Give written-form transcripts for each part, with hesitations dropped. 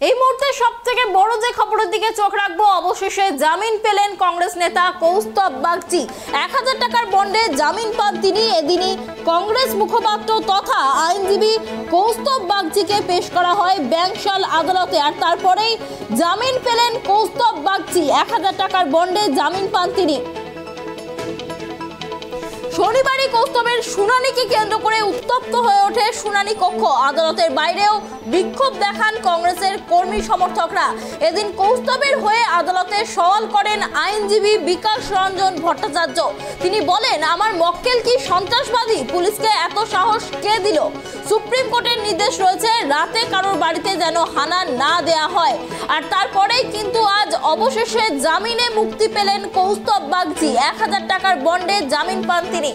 এই মুহূর্তে সবথেকে বড় যে খবরের দিকে চোখ রাখবো, অবশেষে জামিন পেলেন কংগ্রেস নেতা কৌস্তব বাগচি। 1000 টাকার বন্ডে জামিন পান তিনি। এদিনই কংগ্রেস মুখপাত্র তথা আইনজীবী কৌস্তব বাগচিকে পেশ করা হয় ব্যাংশাল আদালতে, আর তারপরেই জামিন পেলেন কৌস্তব বাগচি। 1000 টাকার বন্ডে জামিন পান তিনি। শনিবারই কৌস্তবের শুনানিকে কেন্দ্র করে উত্তপ্ত হয়ে ওঠে শুনানি কক্ষ। আদালতের বাইরেও বিক্ষোভ দেখান কংগ্রেসের কর্মী সমর্থকরা। এদিন কৌস্তবের হয়ে আদালতে সওয়াল করেন আইনজীবী বিকাশ রঞ্জন ভট্টাচার্য। তিনি বলেন, আমার মক্কেল কি সন্ত্রাসবাদী? পুলিশকে এত সাহস কে দিল? সুপ্রিম কোর্টের নির্দেশ রয়েছে রাতে কারোর বাড়িতে যেন হানা না দেয়া হয়। আর তারপরেই কিন্তু আজ অবশেষে জামিনে মুক্তি পেলেন কৌস্তব বাগচি। 1000 টাকার বন্ডে জামিন পান তিনি।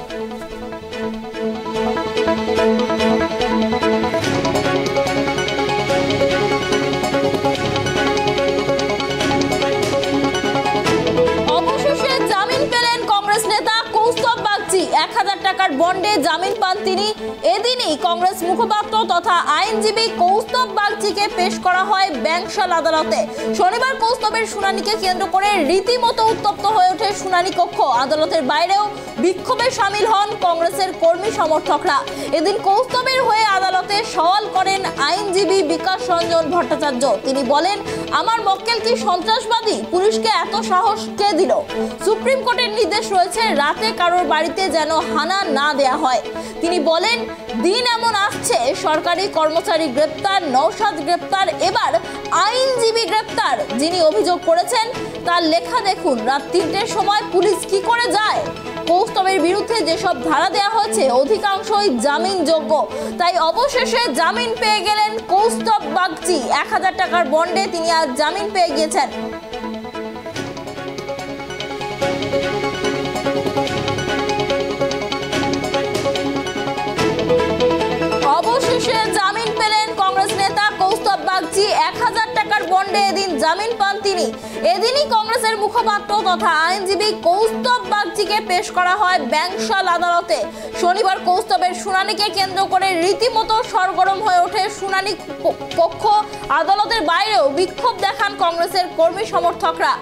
অবশেষে জামিন পেলেন কংগ্রেস নেতা কৌস্তব বাগচি। 1000 টাকার বন্ডে জামিন পান তিনি। এদিনই কংগ্রেস মুখপাত্র তথা আইনজীবী কৌস্তব বাগচিকে পেশ করা হয় ব্যাংশাল আদালতে। শনিবার কৌস্তবের শুনানিকে কেন্দ্র করে রীতিমতো উত্তপ্ত হয়ে ওঠে শুনানি কক্ষ। আদালতের বাইরেও বিক্ষোভে সামিল হন কংগ্রেসের কর্মী সমর্থকরা। এদিন কৌস্তবের হয়ে আদালতে সওয়াল করেন আইনজীবী বিকাশ রঞ্জন ভট্টাচার্য। তিনি বলেন, আমার মক্কেল কি সন্ত্রাসবাদী? পুলিশকে এত সাহস কে দিল? সুপ্রিম কোর্টের নির্দেশ রয়েছে রাতে কারোর বাড়িতে যেন হানা না দেয়া হয়। তিনি বলেন, দিন এমন আসছে, সরকারি কর্মচারী গ্রেপ্তার, নওশাদ গ্রেপ্তার, এবার আইনজীবী গ্রেপ্তার। যিনি অভিযোগ করেছেন তার লেখা দেখুন। রাত 3টের সময় পুলিশ কি করে যায়? কৌস্তবের বিরুদ্ধে যেসব ধারা দেওয়া হয়েছে অধিকাংশই জামিনযোগ্য। তাই অবশেষে জামিন পেয়ে গেলেন কৌস্তব বাগচি। 1000 টাকার বন্ডে তিনি আজ জামিন পেয়ে গিয়েছেন। অবশেষে জামিন পেলেন কংগ্রেস নেতা কৌস্তব বাগচি। 1000 টাকার বন্ডে এদিন জামিন পান তিনি। এদিনই কংগ্রেসের মুখপাত্র তথা আইনজীবী কৌস্তব বাগচিকে পেশ করা হয় ব্যাংশাল আদালতে। শনিবার কৌস্তবের শুনানিকে কেন্দ্র করে রীতিমতো সরগরম হয়ে ওঠে শুনানি কক্ষ। আদালতের বাইরেও বিক্ষোভ দেখান কংগ্রেসের কর্মী সমর্থকরা।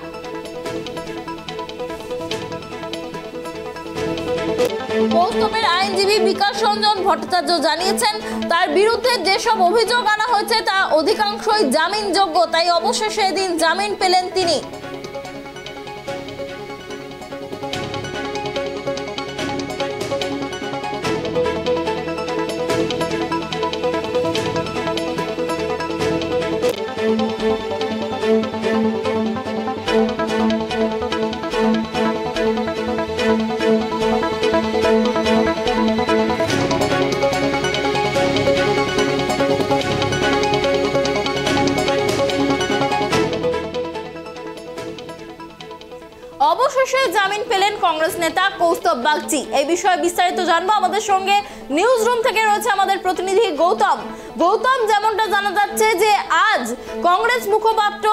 কৌস্তবের আইনজীবী বিকাশ রঞ্জন ভট্টাচার্য জানিয়েছেন, তার বিরুদ্ধে যেসব অভিযোগ আনা হয়েছে তা অধিকাংশই জামিনযোগ্য। তাই অবশেষে এদিন জামিন পেলেন তিনি। অবশেষে জামিন পেলেন কংগ্রেস নেতা কৌস্তব বাগচি। এই বিষয়ে বিস্তারিত জানবো। আমাদের সঙ্গে নিউজ রুম থেকে রয়েছে আমাদের প্রতিনিধি গৌতম। গৌতম, যেমনটা জানা যাচ্ছে যে আজ কংগ্রেস মুখপাত্র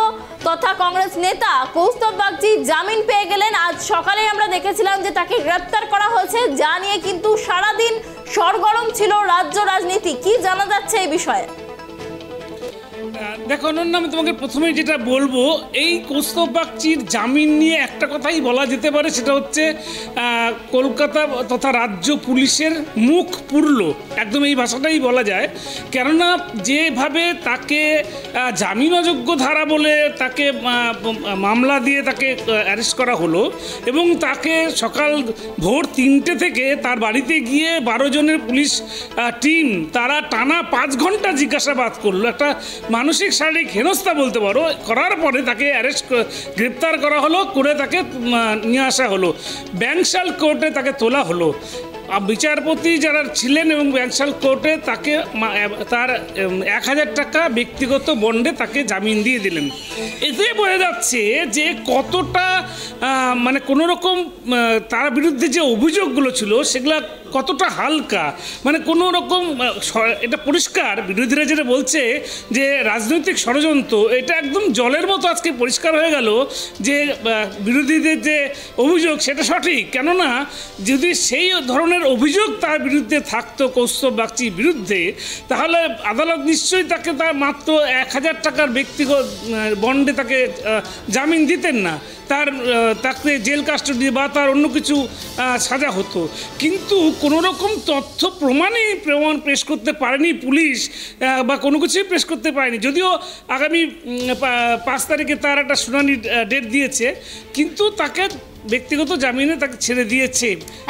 তথা কংগ্রেস নেতা কৌস্তব বাগচি জামিন পেয়ে গেলেন। আজ সকালে আমরা দেখেছিলাম যে তাকে গ্রেপ্তার করা হয়েছে, যা নিয়ে কিন্তু সারাদিন সরগরম ছিল রাজ্য রাজনীতি। কি জানা যাচ্ছে এই বিষয়ে? দেখো অনন্যা, আমি তোমাকে প্রথমেই যেটা বলবো, এই কৌস্তব বাগচির জামিন নিয়ে একটা কথাই বলা যেতে পারে, সেটা হচ্ছে কলকাতা তথা রাজ্য পুলিশের মুখ পুরল, একদম এই ভাষাটাই বলা যায়। কেননা যেভাবে তাকে জামিন অযোগ্য ধারা বলে তাকে মামলা দিয়ে তাকে অ্যারেস্ট করা হলো, এবং তাকে সকাল ভোর 3টে থেকে তার বাড়িতে গিয়ে 12 জনের পুলিশ টিম তারা টানা 5 ঘন্টা জিজ্ঞাসাবাদ করলো। একটা মানসিক শারীরিক হেনস্থা বলতে পারো। করার পরে তাকে গ্রেপ্তার করা হলো, করে তাকে নিয়ে আসা হলো ব্যাংশাল কোর্টে, তাকে তোলা হলো। বিচারপতি যারা ছিলেন এবং ব্যাংশাল কোর্টে তাকে তার 1000 টাকা ব্যক্তিগত বন্ডে তাকে জামিন দিয়ে দিলেন। এতে বোঝা যাচ্ছে যে কতটা মানে কোনোরকম তার বিরুদ্ধে যে অভিযোগগুলো ছিল সেগুলা কতটা হালকা, মানে কোনো রকম এটা পরিষ্কার বিরোধীরা যেটা বলছে যে রাজনৈতিক ষড়যন্ত্র, এটা একদম জলের মতো আজকে পরিষ্কার হয়ে গেল যে বিরোধীদের যে অভিযোগ সেটা সঠিক। কেননা যদি সেই ধরনের অভিযোগ তার বিরুদ্ধে থাকতো কৌস্তব বাগচির বিরুদ্ধে, তাহলে আদালত নিশ্চয়ই তাকে তার মাত্র 1000 টাকার ব্যক্তিগত বন্ডে তাকে জামিন দিতেন না, তাকে জেল কাস্টডি বা তার অন্য কিছু সাজা হতো। কিন্তু কোনো রকম তথ্য প্রমাণ পেশ করতে পারেনি পুলিশ, বা কোনো কিছুই পেশ করতে পারেনি। যদিও আগামী 5 তারিখে তার একটা শুনানি ডেট দিয়েছে, কিন্তু তাকে ব্যক্তিগত জামিনে তাকে ছেড়ে দিয়েছে।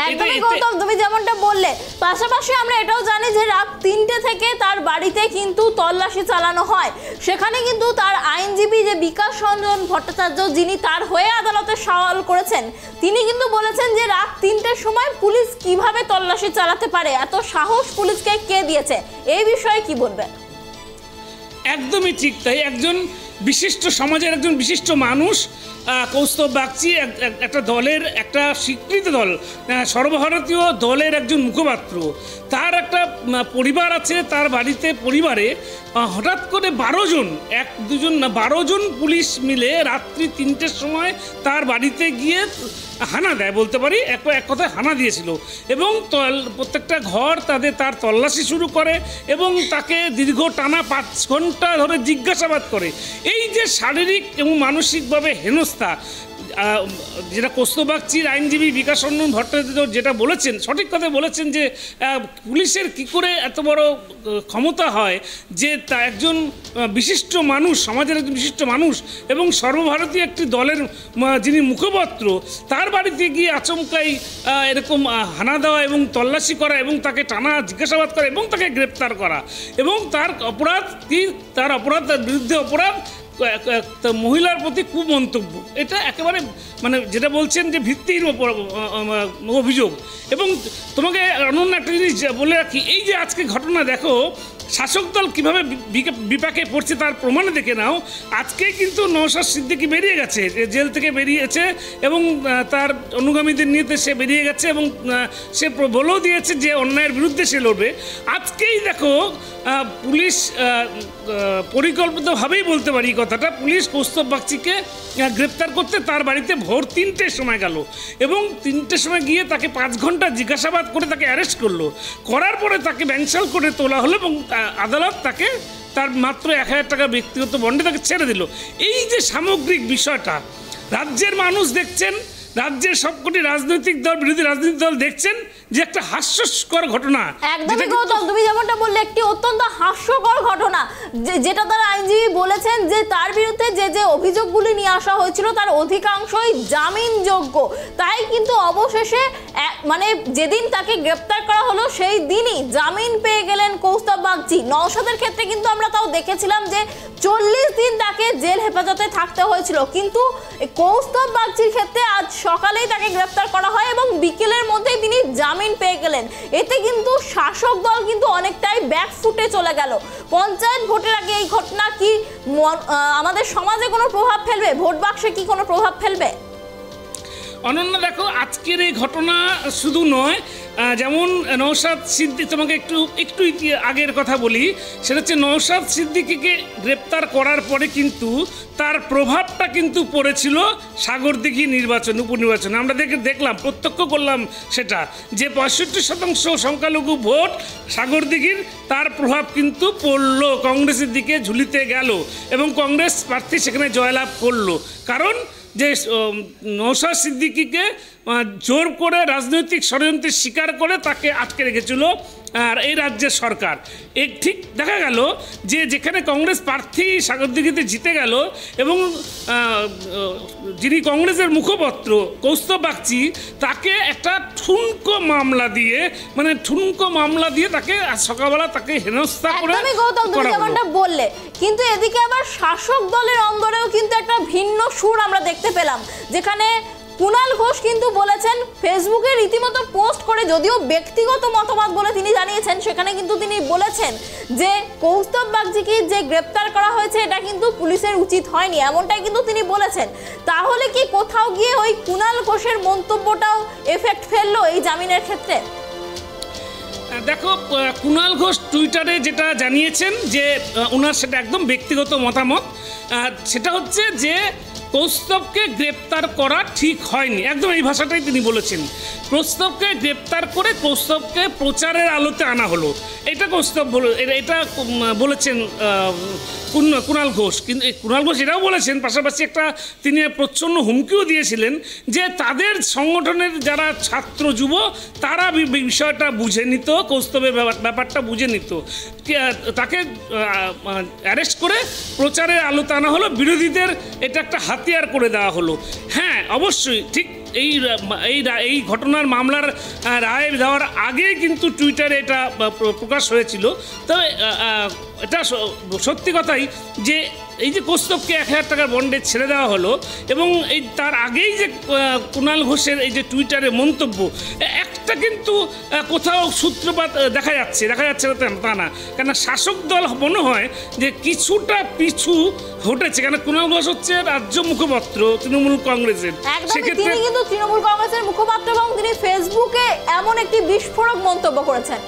একদমই গৌতম, তুমি যেমনটা বললে, পাশাপাশি আমরা এটাও জানি যে রাত 3টে থেকে তার বাড়িতে কিন্তু তল্লাশি চালানো হয়। সেখানে কিন্তু তার আইনজীবী যে বিকাশ রঞ্জন ভট্টাচার্য, যিনি তার হয়ে আদালতে সওয়াল করেছেন, তিনি কিন্তু বলেছেন যে রাত 3টের সময় পুলিশ কিভাবে তল্লাশি চালাতে পারে, এত সাহস পুলিশকে কে দিয়েছে, এই বিষয়ে কি বলবেন? একদমই ঠিক তাই। একজন বিশিষ্ট সমাজের একজন বিশিষ্ট মানুষ কৌস্তব বাগচি, একটা দলের, একটা স্বীকৃত দল, সর্বভারতীয় দলের একজন মুখপাত্র। তার একটা পরিবার আছে, তার বাড়িতে পরিবারে হঠাৎ করে 12 জন, 1-2 জন না 12 জন পুলিশ মিলে রাত্রি 3টের সময় তার বাড়িতে গিয়ে হানা দেয়, বলতে পারি এক কথায় হানা দিয়েছিল। এবং প্রত্যেকটা ঘর তার তল্লাশি শুরু করে এবং তাকে দীর্ঘ টানা 5 ঘন্টা ধরে জিজ্ঞাসাবাদ করে। এই যে শারীরিক এবং মানসিকভাবে হেনস্থা, যেটা কৌস্তব বাগচির আইনজীবী বিকাশ রঞ্জন ভট্টাচার্য যেটা বলেছেন, সঠিক কথা বলেছেন যে পুলিশের কি করে এত বড় ক্ষমতা হয় যে তা একজন বিশিষ্ট মানুষ, সমাজের একজন বিশিষ্ট মানুষ এবং সর্বভারতীয় একটি দলের যিনি মুখপাত্র, তার বাড়িতে গিয়ে আচমকাই এরকম হানা দেওয়া এবং তল্লাশি করা এবং তাকে টানা জিজ্ঞাসাবাদ করা এবং তাকে গ্রেপ্তার করা, এবং তার বিরুদ্ধে অপরাধ মহিলার প্রতি কুমন্তব্য, এটা একেবারে মানে যেটা বলছেন যে ভিত্তিহীন অভিযোগ। এবং তোমাকে অনন্য একটা জিনিস বলে রাখি, এই যে আজকে ঘটনা দেখো, শাসক দল কীভাবে বিপাকে পড়ছে তার প্রমাণে দেখে নাও। আজকে কিন্তু নওশাদ সিদ্দিকী বেরিয়ে গেছে, জেল থেকে বেরিয়েছে এবং তার অনুগামীদের নিয়ে সে বেরিয়ে গেছে এবং সে বলেও দিয়েছে যে অন্যায়ের বিরুদ্ধে সে লড়বে। আজকেই দেখো পুলিশ পরিকল্পিতভাবেই বলতে পারি কথাটা, পুলিশ কৌস্তব বাগচিকে গ্রেপ্তার করতে তার বাড়িতে ভোর 3টের সময় গেল এবং 3টের সময় গিয়ে তাকে 5 ঘন্টা জিজ্ঞাসাবাদ করে তাকে অ্যারেস্ট করলো। করার পরে তাকে ব্যাংশাল করে তোলা হলো এবং আদালত তাকে তার মাত্র 1000 টাকা ব্যক্তিগত বন্ডে তাকে ছেড়ে দিল। এই যে সামগ্রিক বিষয়টা রাজ্যের মানুষ দেখছেন, রাজ্যের সবকটি রাজনৈতিক দল, বিরোধী রাজনৈতিক দল দেখছেন যে একটা হাস্যকর ঘটনা। একদমই গৌতম, তুমি যেমনটা বললে, একটি অত্যন্ত হাস্যকর ঘটনা, যেটা তার আইনজীবী বলেছেন যে তার বিরুদ্ধে যে অভিযোগগুলি নিয়ে আসা হয়েছিল তার অধিকাংশই জামিনযোগ্য। তাই কিন্তু অবশেষে মানে যেদিন তাকে গ্রেপ্তার করা হলো সেই দিনই জামিন পেয়ে গেলেন কৌস্তব বাগচি। নওশাদের ক্ষেত্রে কিন্তু আমরা তাও দেখেছিলাম যে 40 দিন তাকে জেল হেফাজতে থাকতে হয়েছিল, কিন্তু কৌস্তব বাগচির ক্ষেত্রে আজ সকালেই তাকে গ্রেপ্তার করা হয় এবং বিকেলের মধ্যেই তিনি জামিন পেয়ে গেলেন। এতে কিন্তু শাসক দল কিন্তু অনেকটাই ব্যাকফুটে চলে গেল। পঞ্চায়েত ভোটের আগে এই ঘটনা কি আমাদের সমাজে কোনো প্রভাব ফেলবে? ভোট বাক্সে কি কোনো প্রভাব ফেলবে? অনন্য দেখো, আজকের এই ঘটনা শুধু নয়, যেমন নওশাদ সিদ্দিকী, তোমাকে একটু আগের কথা বলি, সেটা হচ্ছে নওশাদ সিদ্দিকীকে গ্রেপ্তার করার পরে কিন্তু তার প্রভাবটা কিন্তু পড়েছিল সাগরদিঘি উপনির্বাচনে। আমরা দেখলাম, প্রত্যক্ষ করলাম সেটা, যে 65% সংখ্যালঘু ভোট সাগরদিঘির, তার প্রভাব কিন্তু পড়লো, কংগ্রেসের দিকে ঝুলিতে গেল এবং কংগ্রেস প্রার্থী সেখানে জয়লাভ করলো। কারণ যে নওশাদ সিদ্দিকীকে জোর করে রাজনৈতিক ষড়যন্ত্রের শিকার করে তাকে আটকে রেখেছিল আর এই রাজ্যের সরকার। ঠিক দেখা গেল যে যেখানে কংগ্রেস প্রার্থী সাগরদিঘিতে জিতে গেল এবং যিনি কংগ্রেসের মুখপাত্র কৌস্তব বাগচি, তাকে একটা ঠুনকো মামলা দিয়ে তাকে সকালবেলা তাকে হেনস্থা করে যেমনটা বললে। কিন্তু এদিকে আবার শাসক দলের অন্দরেও কিন্তু একটা ভিন্ন সুর আমরা দেখতে পেলাম, যেখানে কুণাল ঘোষ কিন্তু বলেছেন, ফেসবুকে রীতিমতো পোস্ট করে, যদিও ব্যক্তিগত মতামত বলে তিনি জানিয়েছেন, সেখানে কিন্তু তিনি বলেছেন যে কৌস্তব বাগচিকে যে গ্রেপ্তার করা হয়েছে এটা কিন্তু পুলিশের উচিত হয়নি, এমনটাই কিন্তু তিনি বলেছেন। তাহলে কি কোথাও গিয়ে ওই কুণাল ঘোষের মন্তব্যটাও এফেক্ট ফেললো এই জামিনের ক্ষেত্রে? দেখো, কুণাল ঘোষ টুইটারে যেটা জানিয়েছেন যে ওনার সেটা একদম ব্যক্তিগত মতামত, সেটা হচ্ছে যে কৌস্তবকে গ্রেপ্তার করা ঠিক হয়নি, একদম এই ভাষাটাই তিনি বলেছেন। কৌস্তবকে গ্রেপ্তার করে কৌস্তবকে প্রচারের আলোতে আনা হলো, এটা কৌস্তব এটা বলেছেন কুণাল ঘোষ। কিন্তু কুণাল ঘোষ এটাও বলেছেন, পাশাপাশি একটা তিনি প্রচ্ছন্ন হুমকিও দিয়েছিলেন যে তাদের সংগঠনের যারা ছাত্র যুব তারা বিষয়টা বুঝে নিত, কৌস্তবের ব্যাপারটা বুঝে নিত, তাকে অ্যারেস্ট করে প্রচারের আলোতে আনা হলো, বিরোধীদের এটা একটা হাতিয়ার করে দেওয়া হলো। হ্যাঁ, অবশ্যই ঠিক এই ঘটনার মামলার রায় দেওয়ার আগেই কিন্তু টুইটারে এটা প্রকাশ হয়েছিল। তবে এটা সত্যি কথাই যে এই যে কৌস্তবকে 1000 টাকার বন্ডে ছেড়ে দেওয়া হলো এবং এই তার আগেই যে কুণাল ঘোষের এই যে টুইটারে মন্তব্য, একটা কিন্তু কোথাও সূত্রপাত দেখা যাচ্ছে না তা না, কেন শাসক দল মনে হয় যে কিছুটা পিছু হটেছে, কেন কুণাল ঘোষ হচ্ছে রাজ্য মুখপাত্র তৃণমূল কংগ্রেসের, সেক্ষেত্রে কিন্তু তৃণমূল কংগ্রেসের মুখপাত্র এবং তিনি ফেসবুকে এমন একটি বিস্ফোরক মন্তব্য করেছেন।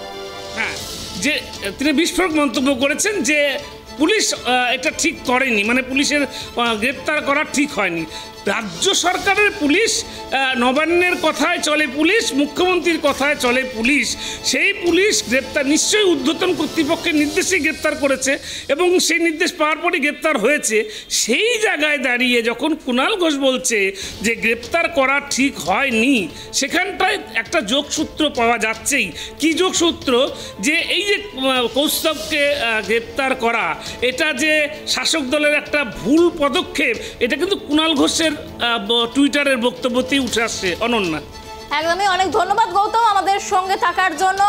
হ্যাঁ, যে তিনি বিস্ফোরক মন্তব্য করেছেন যে পুলিশ এটা ঠিক করেনি, মানে পুলিশের গ্রেপ্তার করা ঠিক হয়নি। রাজ্য সরকারের পুলিশ, নবান্নের কথায় চলে পুলিশ, মুখ্যমন্ত্রীর কথায় চলে পুলিশ, সেই পুলিশ গ্রেপ্তার নিশ্চয়ই ঊর্ধ্বতন কর্তৃপক্ষের নির্দেশেই গ্রেপ্তার করেছে এবং সেই নির্দেশ পাওয়ার পরই গ্রেপ্তার হয়েছে। সেই জায়গায় দাঁড়িয়ে যখন কুণাল ঘোষ বলছে যে গ্রেপ্তার করা ঠিক হয়নি, সেখানটায় একটা যোগসূত্র পাওয়া যাচ্ছেই। কি যোগসূত্র? যে এই যে কৌস্তবকে গ্রেপ্তার করা, এটা যে শাসক দলের একটা ভুল পদক্ষেপ, এটা কিন্তু কুণাল ঘোষের টুইটারের বক্তব্যতেই উঠে আসছে। অনন্যা, একদমই, অনেক ধন্যবাদ গৌতম আমাদের সঙ্গে থাকার জন্য।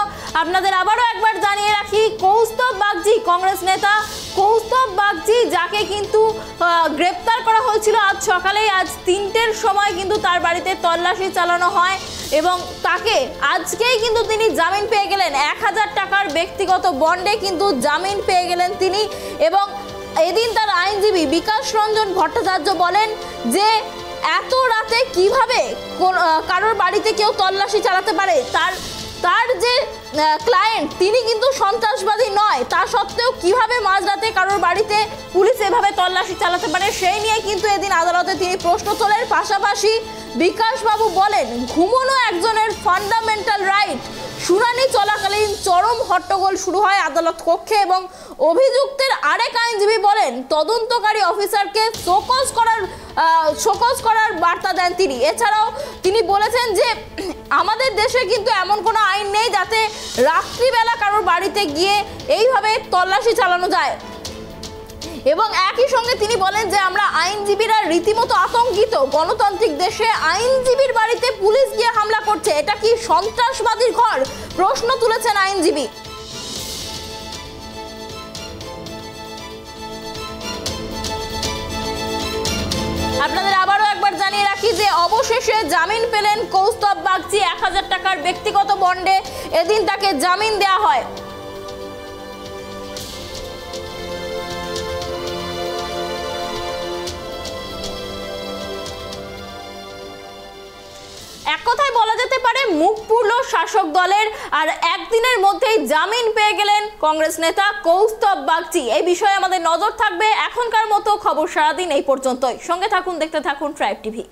আপনাদের আবারও একবার জানিয়ে রাখি, কৌস্তব বাগচি, কংগ্রেস নেতা কৌস্তব বাগচি, যাকে কিন্তু গ্রেপ্তার করা হয়েছিল আজ সকালেই, আজ 3টের সময় কিন্তু তার বাড়িতে তল্লাশি চালানো হয় এবং তাকে আজকেই কিন্তু তিনি জামিন পেয়ে গেলেন, 1000 টাকার ব্যক্তিগত বন্ডে কিন্তু জামিন পেয়ে গেলেন তিনি। এবং এদিন তার আইনজীবী বিকাশ রঞ্জন ভট্টাচার্য বলেন যে এত রাতে কিভাবে কারোর বাড়িতে কেউ তল্লাশি চালাতে পারে, তার যে ক্লায়েন্ট তিনি কিন্তু সন্ত্রাসবাদী নয়, তা সত্ত্বেও কিভাবে মাঝরাতে কারোর বাড়িতে পুলিশ এভাবে তল্লাশি চালাতে পারে, সেই নিয়ে কিন্তু এদিন আদালতে তিনি প্রশ্ন তোলেন। পাশাপাশি বিকাশবাবু বলেন ঘুমানো একজনের ফান্ডামেন্টাল রাইট। শুনানি চলাকালীন চরম হট্টগোল শুরু হয় আদালত কক্ষে এবং অভিযুক্তের আরেক আইনজীবী বলেন তদন্তকারী অফিসারকে শোকজ করার বার্তা দেন তিনি। এছাড়াও তিনি বলেছেন যে আমাদের দেশে কিন্তু এমন কোনো আইন নেই যাতে রাত্রিবেলা কারোর বাড়িতে গিয়ে এইভাবে তল্লাশি চালানো যায়। এবং একই সঙ্গে তিনি বলেন যে আমরা আইনজীবীরা রীতিমতো আতঙ্কিত, গণতান্ত্রিক দেশে আইনজীবীর বাড়িতে পুলিশ গিয়ে হামলা করছে, এটা কি সন্ত্রাসবাদীর ঘর? প্রশ্ন তুলেছেন আইনজীবী। আপনাদের আবারও একবার জানিয়ে রাখি যে অবশেষে জামিন পেলেন কৌস্তব বাগচি, 1000 টাকার ব্যক্তিগত বন্ডে এদিন তাকে জামিন দেওয়া হয়। এক কথায় বলা যেতে পারে মুখ পুরল শাসক দলের, আর একদিনের মধ্যেই জামিন পেয়ে গেলেন কংগ্রেস নেতা কৌস্তব বাগচি। এই বিষয়ে আমাদের নজর থাকবে। এখনকার মতো খবর সারাদিন এই পর্যন্তই। সঙ্গে থাকুন, দেখতে থাকুন ট্রাইব টিভি।